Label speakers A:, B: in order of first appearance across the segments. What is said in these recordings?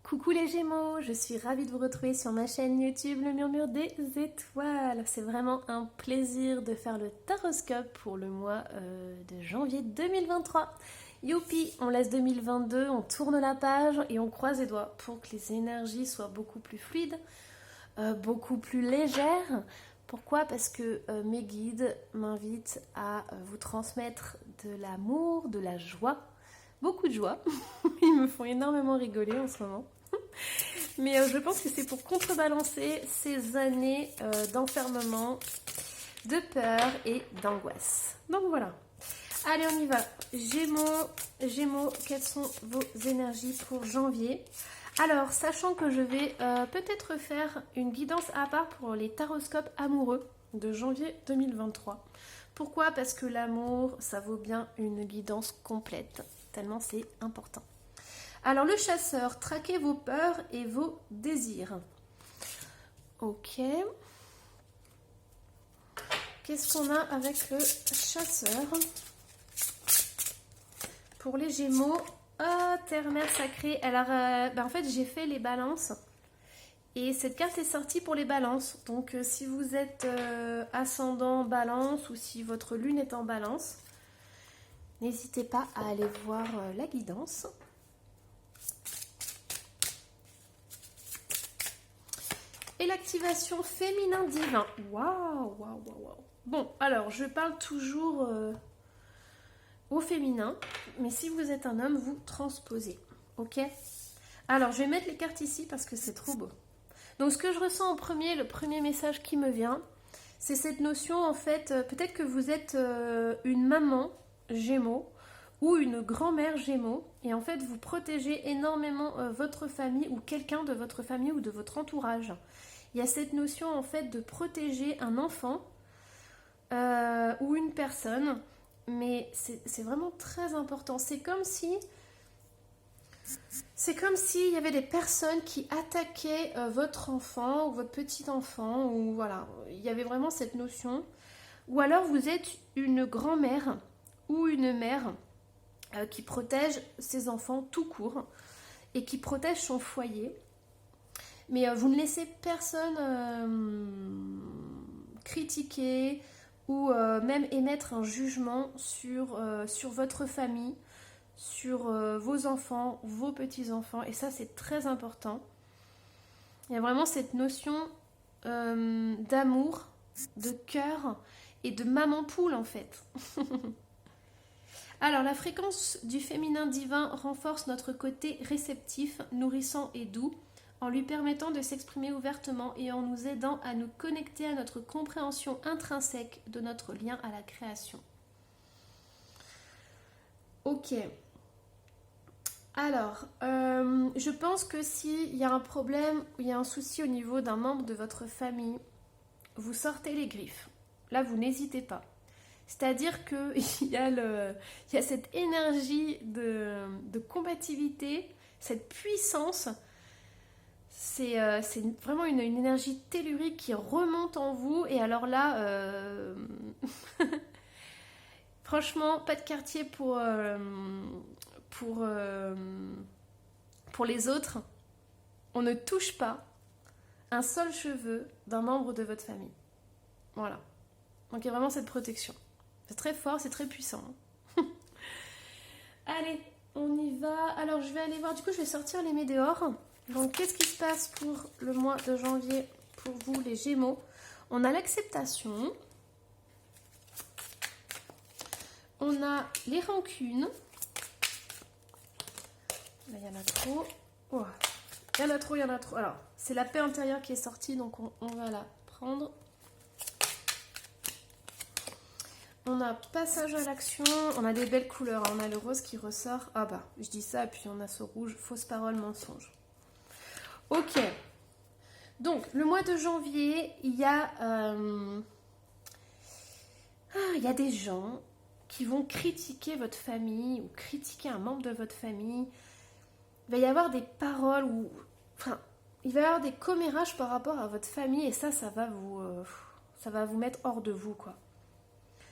A: Coucou les Gémeaux, je suis ravie de vous retrouver sur ma chaîne YouTube Le Murmure des Étoiles. C'est vraiment un plaisir de faire le taroscope pour le mois de janvier 2023. Youpi, on laisse 2022, on tourne la page et on croise les doigts pour que les énergies soient beaucoup plus fluides, beaucoup plus légères. Pourquoi? Parce que mes guides m'invitent à vous transmettre de l'amour, de la joie, beaucoup de joie. Ils me font énormément rigoler en ce moment. Mais je pense que c'est pour contrebalancer ces années d'enfermement, de peur et d'angoisse. Donc voilà. Allez, on y va. Gémeaux, quelles sont vos énergies pour janvier? Alors, sachant que je vais peut-être faire une guidance à part pour les taroscopes amoureux de janvier 2023. Pourquoi? Parce que l'amour, ça vaut bien une guidance complète, tellement c'est important. Alors, le chasseur, traquez vos peurs et vos désirs. Ok. Qu'est-ce qu'on a avec le chasseur? Pour les Gémeaux, terre-mère sacrée. Alors, en fait, j'ai fait les balances. Et cette carte est sortie pour les balances. Donc, si vous êtes ascendant balance ou si votre lune est en balance, n'hésitez pas à aller voir la guidance. Et l'activation féminin divin. Waouh. Bon, alors, je parle toujours au féminin, mais si vous êtes un homme, vous transposez. Ok? Alors, je vais mettre les cartes ici parce que c'est trop beau. Donc, ce que je ressens en premier, le premier message qui me vient, c'est cette notion, en fait, peut-être que vous êtes une maman Gémeaux ou une grand-mère Gémeaux, et en fait, vous protégez énormément votre famille ou quelqu'un de votre famille ou de votre entourage. Il y a cette notion, en fait, de protéger un enfant ou une personne, mais c'est vraiment très important. C'est comme s'il y avait des personnes qui attaquaient votre enfant ou votre petit enfant, ou voilà, il y avait vraiment cette notion. Ou alors vous êtes une grand-mère ou une mère qui protège ses enfants tout court et qui protège son foyer. Mais vous ne laissez personne critiquer ou même émettre un jugement sur votre famille, sur vos enfants, vos petits-enfants. Et ça, c'est très important. Il y a vraiment cette notion d'amour, de cœur et de maman poule, en fait. Alors, la fréquence du féminin divin renforce notre côté réceptif, nourrissant et doux, en lui permettant de s'exprimer ouvertement et en nous aidant à nous connecter à notre compréhension intrinsèque de notre lien à la création. Ok. Alors, je pense que s'il y a un problème ou il y a un souci au niveau d'un membre de votre famille, vous sortez les griffes. Là, vous n'hésitez pas. C'est-à-dire qu'il y a cette énergie de combativité, cette puissance. C'est vraiment une énergie tellurique qui remonte en vous. Et alors là, franchement, pas de quartier pour les autres. On ne touche pas un seul cheveu d'un membre de votre famille. Voilà. Donc il y a vraiment cette protection. C'est très fort, c'est très puissant. Allez, on y va. Alors je vais aller voir, du coup je vais sortir les météores. Donc qu'est-ce qui se passe pour le mois de janvier pour vous les Gémeaux? On a l'acceptation. On a les rancunes. Là il y en a trop. Oh, il y en a trop. Alors c'est la paix intérieure qui est sortie, donc on va la prendre. On a passage à l'action, on a des belles couleurs, on a le rose qui ressort. Ah bah, je dis ça, et puis on a ce rouge, fausse parole, mensonge. Ok, donc le mois de janvier, il y a des gens qui vont critiquer votre famille ou critiquer un membre de votre famille. Il va y avoir des paroles ou... Enfin, il va y avoir des commérages par rapport à votre famille et ça va vous mettre hors de vous, quoi.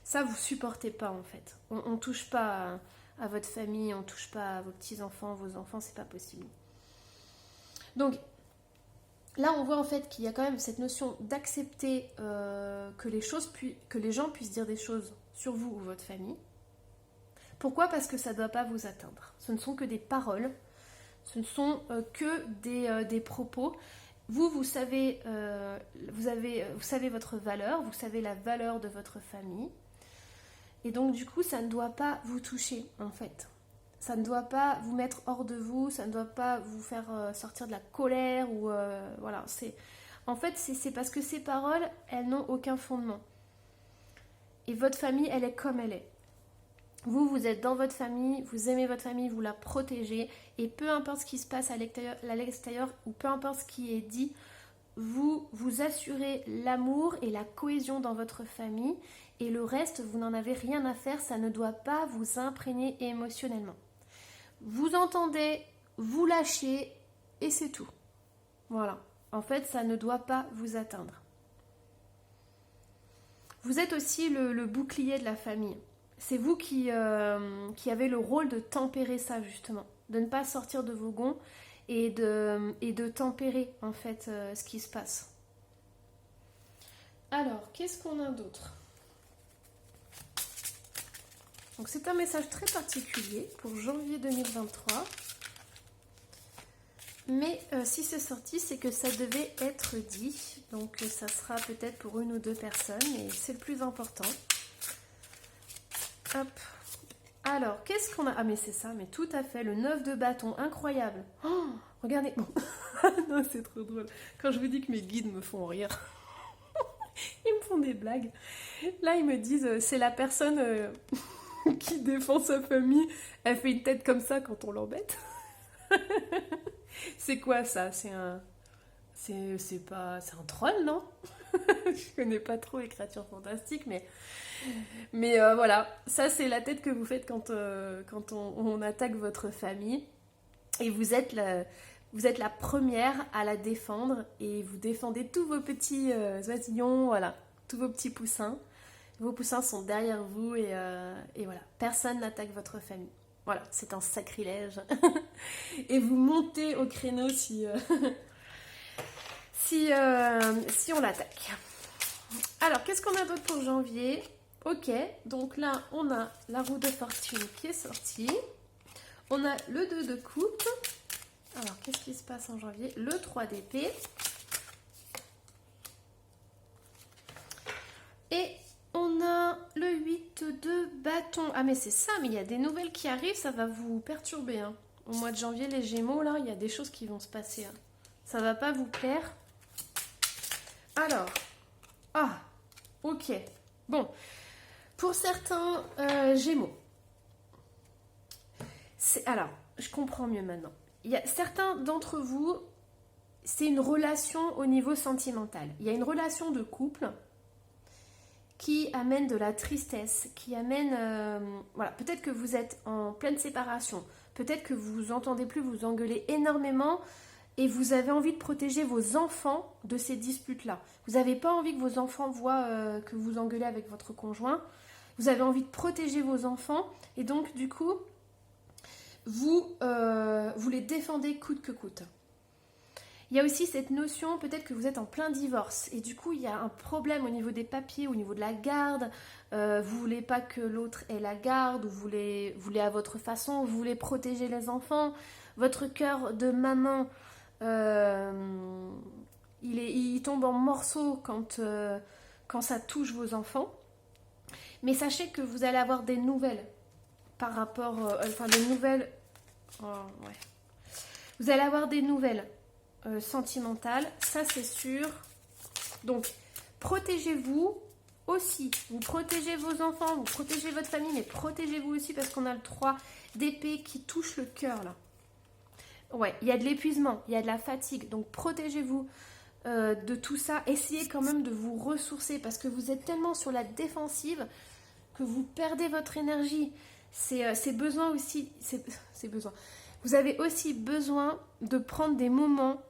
A: Ça, vous supportez pas, en fait. On touche pas à votre famille, on touche pas à vos petits-enfants, vos enfants, c'est pas possible. Donc là, on voit en fait qu'il y a quand même cette notion d'accepter que les gens puissent dire des choses sur vous ou votre famille. Pourquoi? Parce que ça ne doit pas vous atteindre. Ce ne sont que des paroles, ce ne sont que des propos. Vous savez, vous savez votre valeur, vous savez la valeur de votre famille. Et donc du coup, ça ne doit pas vous toucher en fait. Ça ne doit pas vous mettre hors de vous, ça ne doit pas vous faire sortir de la colère ou voilà. En fait, c'est parce que ces paroles, elles n'ont aucun fondement. Et votre famille, elle est comme elle est. Vous êtes dans votre famille, vous aimez votre famille, vous la protégez, et peu importe ce qui se passe à l'extérieur ou peu importe ce qui est dit, vous assurez l'amour et la cohésion dans votre famille, et le reste, vous n'en avez rien à faire, ça ne doit pas vous imprégner émotionnellement. Vous entendez, vous lâchez, et c'est tout. Voilà. En fait, ça ne doit pas vous atteindre. Vous êtes aussi le bouclier de la famille. C'est vous qui avez le rôle de tempérer ça, justement. De ne pas sortir de vos gonds et de tempérer, en fait, ce qui se passe. Alors, qu'est-ce qu'on a d'autre? Donc, c'est un message très particulier pour janvier 2023. Mais si c'est sorti, c'est que ça devait être dit. Donc, ça sera peut-être pour une ou deux personnes, et c'est le plus important. Hop. Alors, qu'est-ce qu'on a? Ah, mais c'est ça, mais tout à fait, le 9 de bâton, incroyable. Oh, regardez. Bon. Non, c'est trop drôle. Quand je vous dis que mes guides me font rire, ils me font des blagues. Là, ils me disent, c'est la personne qui défend sa famille. Elle fait une tête comme ça quand on l'embête. C'est quoi ça? C'est un troll, non? Je connais pas trop les créatures fantastiques, mais voilà, ça c'est la tête que vous faites quand on attaque votre famille, et vous êtes la première à la défendre, et vous défendez tous vos petits oisillons, voilà, tous vos petits poussins. Vos poussins sont derrière vous, et voilà, personne n'attaque votre famille. Voilà, c'est un sacrilège. Et vous montez au créneau si on l'attaque. Alors, qu'est-ce qu'on a d'autre pour janvier? Ok, donc là, on a la roue de fortune qui est sortie. On a le 2 de coupe. Alors, qu'est-ce qui se passe en janvier? Le 3 d'épée. Et on a le 8 de bâton. Ah, mais c'est ça, mais il y a des nouvelles qui arrivent, ça va vous perturber. Hein. Au mois de janvier, les Gémeaux, là, il y a des choses qui vont se passer. Hein. Ça va pas vous plaire. Alors, ok. Bon, pour certains Gémeaux, alors, je comprends mieux maintenant. Il y a certains d'entre vous, c'est une relation au niveau sentimental. Il y a une relation de couple qui amène de la tristesse, qui amène... voilà, peut-être que vous êtes en pleine séparation, peut-être que vous vous entendez plus, vous engueulez énormément, et vous avez envie de protéger vos enfants de ces disputes-là. Vous n'avez pas envie que vos enfants voient que vous engueulez avec votre conjoint. Vous avez envie de protéger vos enfants. Et donc, du coup, vous les défendez coûte que coûte. Il y a aussi cette notion, peut-être que vous êtes en plein divorce. Et du coup, il y a un problème au niveau des papiers, au niveau de la garde. Vous voulez pas que l'autre ait la garde, ou vous voulez à votre façon, vous voulez protéger les enfants. Votre cœur de maman... il tombe en morceaux quand ça touche vos enfants. Mais sachez que vous allez avoir des nouvelles par rapport... des nouvelles... ouais. Vous allez avoir des nouvelles sentimentales, ça c'est sûr. Donc, protégez-vous aussi. Vous protégez vos enfants, vous protégez votre famille, mais protégez-vous aussi parce qu'on a le 3 d'épée qui touche le cœur, là. Ouais, il y a de l'épuisement, il y a de la fatigue, donc protégez-vous de tout ça. Essayez quand même de vous ressourcer parce que vous êtes tellement sur la défensive que vous perdez votre énergie. C'est besoin aussi, c'est besoin. Vous avez aussi besoin de prendre des moments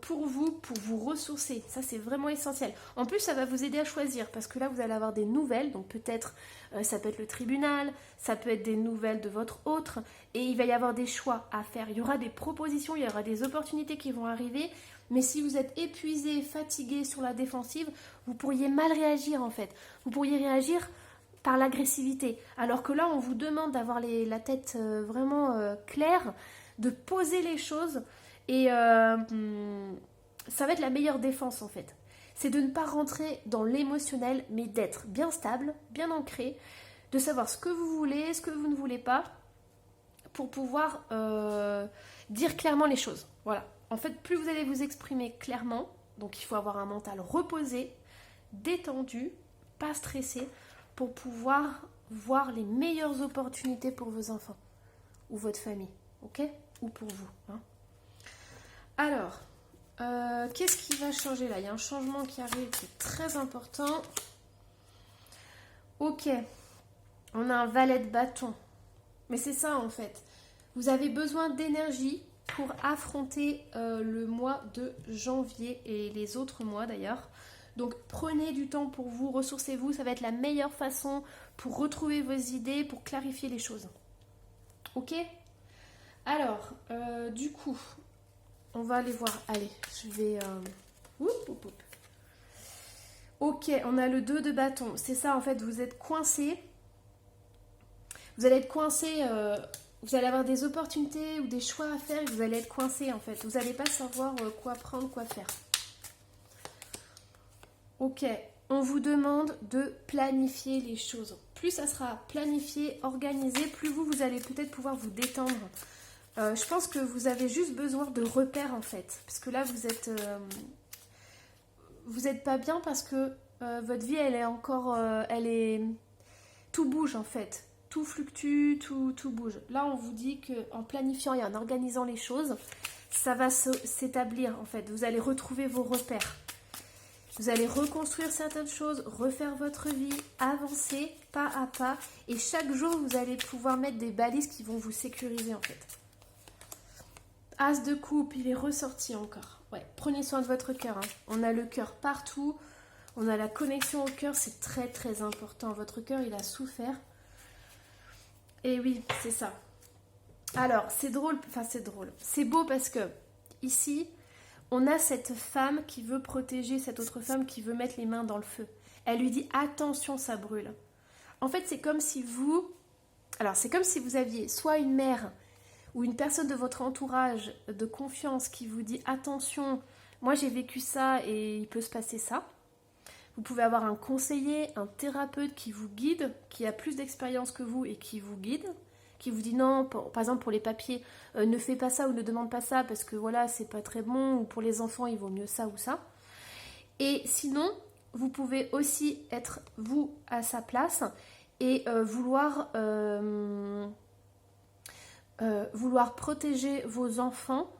A: pour vous ressourcer. Ça, c'est vraiment essentiel. En plus, ça va vous aider à choisir parce que là, vous allez avoir des nouvelles. Donc peut-être, ça peut être le tribunal, ça peut être des nouvelles de votre autre. Et il va y avoir des choix à faire. Il y aura des propositions, il y aura des opportunités qui vont arriver. Mais si vous êtes épuisé, fatigué sur la défensive, vous pourriez mal réagir en fait. Vous pourriez réagir par l'agressivité. Alors que là, on vous demande d'avoir la tête vraiment claire, de poser les choses. Et ça va être la meilleure défense en fait. C'est de ne pas rentrer dans l'émotionnel, mais d'être bien stable, bien ancré, de savoir ce que vous voulez, ce que vous ne voulez pas, pour pouvoir dire clairement les choses. Voilà. En fait, plus vous allez vous exprimer clairement, donc il faut avoir un mental reposé, détendu, pas stressé, pour pouvoir voir les meilleures opportunités pour vos enfants ou votre famille, ok? Ou pour vous, hein. Alors, qu'est-ce qui va changer là? Il y a un changement qui arrive qui est très important. Ok, on a un valet de bâton. Mais c'est ça en fait. Vous avez besoin d'énergie pour affronter le mois de janvier et les autres mois d'ailleurs. Donc prenez du temps pour vous, ressourcez-vous. Ça va être la meilleure façon pour retrouver vos idées, pour clarifier les choses. Ok? Alors, du coup... On va aller voir. Allez, je vais... Ok, on a le 2 de bâton. C'est ça, en fait, vous êtes coincé. Vous allez être coincé. Vous allez avoir des opportunités ou des choix à faire et vous allez être coincé, en fait. Vous n'allez pas savoir quoi prendre, quoi faire. Ok, on vous demande de planifier les choses. Plus ça sera planifié, organisé, plus vous allez peut-être pouvoir vous détendre. Je pense que vous avez juste besoin de repères en fait. Parce que là, vous êtes pas bien parce que votre vie, elle est encore... tout bouge en fait. Tout fluctue, tout bouge. Là, on vous dit qu'en planifiant et en organisant les choses, ça va s'établir en fait. Vous allez retrouver vos repères. Vous allez reconstruire certaines choses, refaire votre vie, avancer pas à pas. Et chaque jour, vous allez pouvoir mettre des balises qui vont vous sécuriser en fait. As de coupe, il est ressorti encore. Ouais, prenez soin de votre cœur. Hein. On a le cœur partout. On a la connexion au cœur. C'est très très important. Votre cœur, il a souffert. Et oui, c'est ça. Alors, c'est drôle. Enfin, c'est drôle. C'est beau parce que ici, on a cette femme qui veut protéger cette autre femme qui veut mettre les mains dans le feu. Elle lui dit attention, ça brûle. En fait, c'est comme si vous... Alors, c'est comme si vous aviez soit une mère... ou une personne de votre entourage de confiance qui vous dit attention, moi j'ai vécu ça et il peut se passer ça. Vous pouvez avoir un conseiller, un thérapeute qui vous guide, qui a plus d'expérience que vous et qui vous guide, qui vous dit non, par exemple pour les papiers, ne fais pas ça ou ne demande pas ça parce que voilà, c'est pas très bon, ou pour les enfants, il vaut mieux ça ou ça. Et sinon, vous pouvez aussi être vous à sa place et vouloir protéger vos enfants.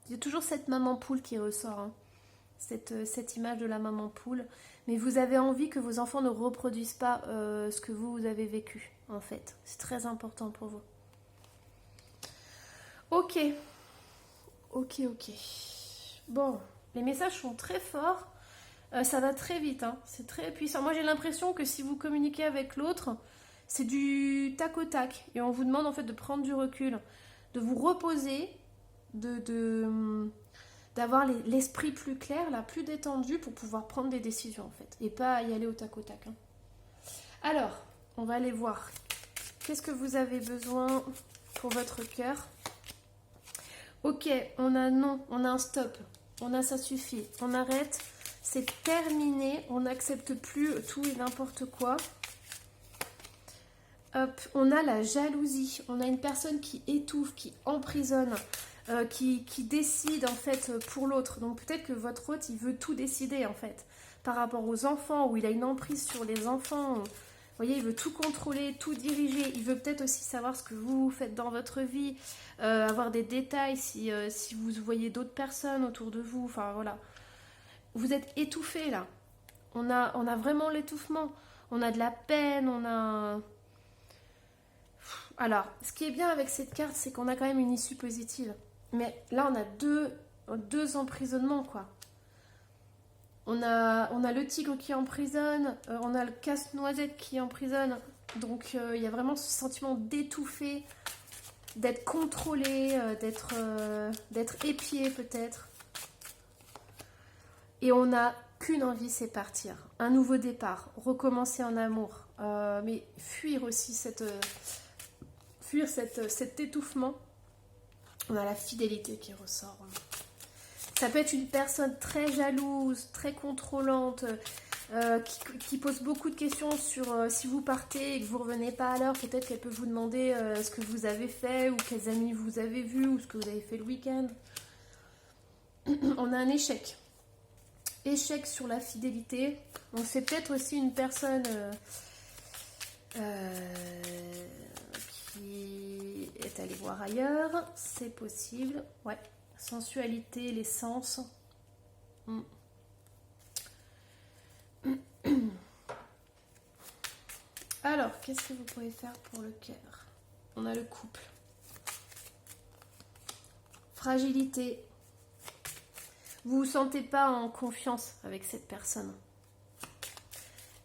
A: Il y a toujours cette maman poule qui ressort, hein. Cette image de la maman poule. Mais vous avez envie que vos enfants ne reproduisent pas ce que vous avez vécu, en fait. C'est très important pour vous. Ok. Bon, les messages sont très forts. Ça va très vite, hein. C'est très puissant. Moi, j'ai l'impression que si vous communiquez avec l'autre... c'est du tac au tac et on vous demande en fait de prendre du recul, de vous reposer, d'avoir l'esprit plus clair, là, plus détendu pour pouvoir prendre des décisions en fait et pas y aller au tac au tac. Hein. Alors, on va aller voir. Qu'est-ce que vous avez besoin pour votre cœur? Ok, on a non, on a un stop, on a ça suffit, on arrête, c'est terminé, on n'accepte plus tout et n'importe quoi. Hop, on a la jalousie, on a une personne qui étouffe, qui emprisonne, qui décide en fait pour l'autre. Donc peut-être que votre hôte, il veut tout décider en fait par rapport aux enfants, ou il a une emprise sur les enfants. Vous voyez, il veut tout contrôler, tout diriger. Il veut peut-être aussi savoir ce que vous faites dans votre vie, avoir des détails si vous voyez d'autres personnes autour de vous. Enfin voilà, vous êtes étouffé là. On a vraiment l'étouffement. On a de la peine, on a... Alors, ce qui est bien avec cette carte, c'est qu'on a quand même une issue positive. Mais là, on a deux 2 emprisonnements, quoi. On a le tigre qui emprisonne, on a le casse-noisette qui emprisonne. Donc il y a vraiment ce sentiment d'étouffer, d'être contrôlé, d'être épié peut-être. Et on n'a qu'une envie, c'est partir. Un nouveau départ, recommencer en amour. Mais fuir aussi cet étouffement. On a la fidélité qui ressort. Ça peut être une personne très jalouse, très contrôlante, qui pose beaucoup de questions sur si vous partez et que vous ne revenez pas à l'heure. Peut-être qu'elle peut vous demander ce que vous avez fait, ou quels amis vous avez vus, ou ce que vous avez fait le week-end. On a un échec. Échec sur la fidélité. Donc c'est peut-être aussi une personne qui est allée voir ailleurs. C'est possible. Ouais. Sensualité, les sens. Alors, qu'est-ce que vous pouvez faire pour le cœur? On a le couple. Fragilité. Vous ne vous sentez pas en confiance avec cette personne.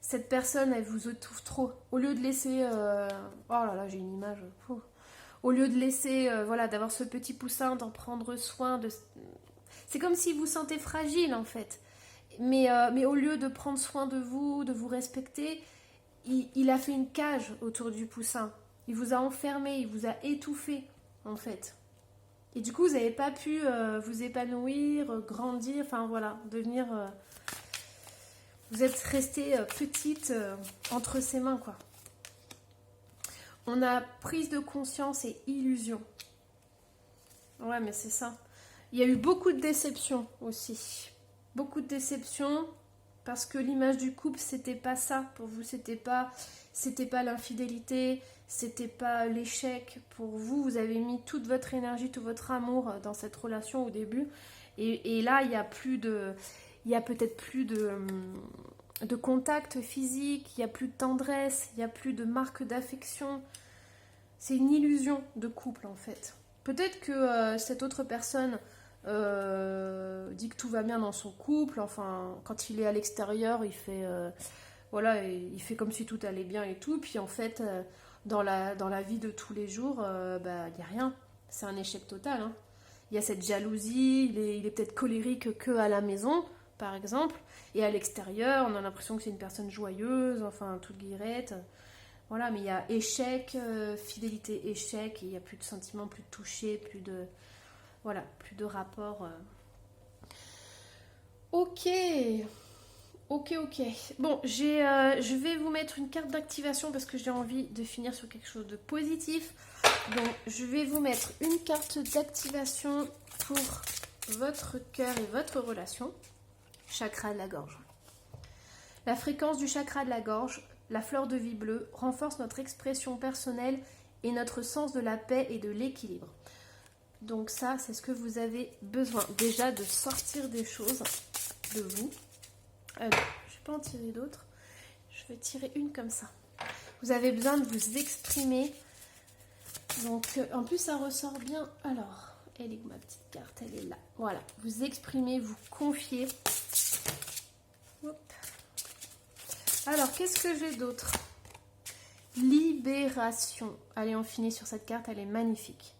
A: Cette personne, elle vous étouffe trop. Au lieu de laisser... Oh là là, j'ai une image. Au lieu de laisser, voilà, d'avoir ce petit poussin, d'en prendre soin. C'est comme si vous vous sentez fragile, en fait. Mais au lieu de prendre soin de vous respecter, il a fait une cage autour du poussin. Il vous a enfermé, il vous a étouffé, en fait. Et du coup, vous n'avez pas pu vous épanouir, grandir, enfin voilà, devenir... vous êtes resté petite entre ses mains, quoi. On a prise de conscience et illusion. Ouais, mais c'est ça. Il y a eu beaucoup de déceptions aussi. Beaucoup de déceptions parce que l'image du couple, c'était pas ça pour vous. C'était pas l'infidélité, c'était pas l'échec. Pour vous, vous avez mis toute votre énergie, tout votre amour dans cette relation au début. Et là, il y a peut-être plus de contact physique, il n'y a plus de tendresse, il n'y a plus de marque d'affection. C'est une illusion de couple, en fait. Peut-être que cette autre personne dit que tout va bien dans son couple. Enfin, quand il est à l'extérieur, il fait il fait comme si tout allait bien et tout. Puis en fait, dans la vie de tous les jours, il n'y a rien. C'est un échec total. Hein. Il y a cette jalousie, il est peut-être colérique que à la maison, par exemple. Et à l'extérieur, on a l'impression que c'est une personne joyeuse, enfin, toute guirette. Voilà, mais il y a échec, fidélité, échec, et il n'y a plus de sentiments, plus de toucher, plus de rapport. Ok. Bon, je vais vous mettre une carte d'activation parce que j'ai envie de finir sur quelque chose de positif. Donc, je vais vous mettre une carte d'activation pour votre cœur et votre relation. Chakra de la gorge. La fréquence du chakra de la gorge, la fleur de vie bleue, renforce notre expression personnelle et notre sens de la paix et de l'équilibre. Donc ça, c'est ce que vous avez besoin. Déjà de sortir des choses de vous. Je ne vais pas en tirer d'autres. Je vais tirer une comme ça. Vous avez besoin de vous exprimer. Donc en plus, ça ressort bien. Alors, elle est où ma petite carte? Elle est là. Voilà. Vous exprimez, vous confiez. Hop. Alors, qu'est-ce que j'ai d'autre? Libération. Allez, on finit sur cette carte, elle est magnifique.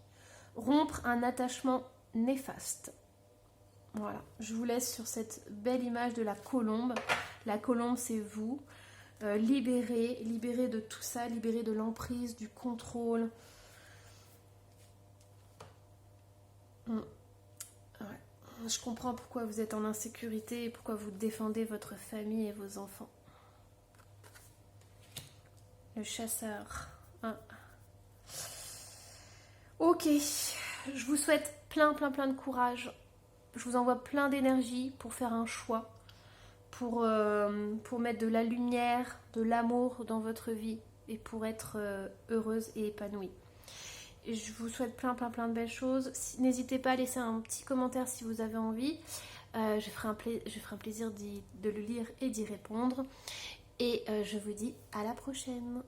A: Rompre un attachement néfaste. Voilà, je vous laisse sur cette belle image de la colombe. La colombe, c'est vous. Libérez de tout ça, libérez de l'emprise, du contrôle. Ouais. Je comprends pourquoi vous êtes en insécurité et pourquoi vous défendez votre famille et vos enfants. Le chasseur. Ah. Ok, je vous souhaite plein de courage. Je vous envoie plein d'énergie pour faire un choix, pour mettre de la lumière, de l'amour dans votre vie et pour être heureuse et épanouie. Et je vous souhaite plein de belles choses. N'hésitez pas à laisser un petit commentaire si vous avez envie. Je ferai un plaisir de le lire et d'y répondre. Et je vous dis à la prochaine.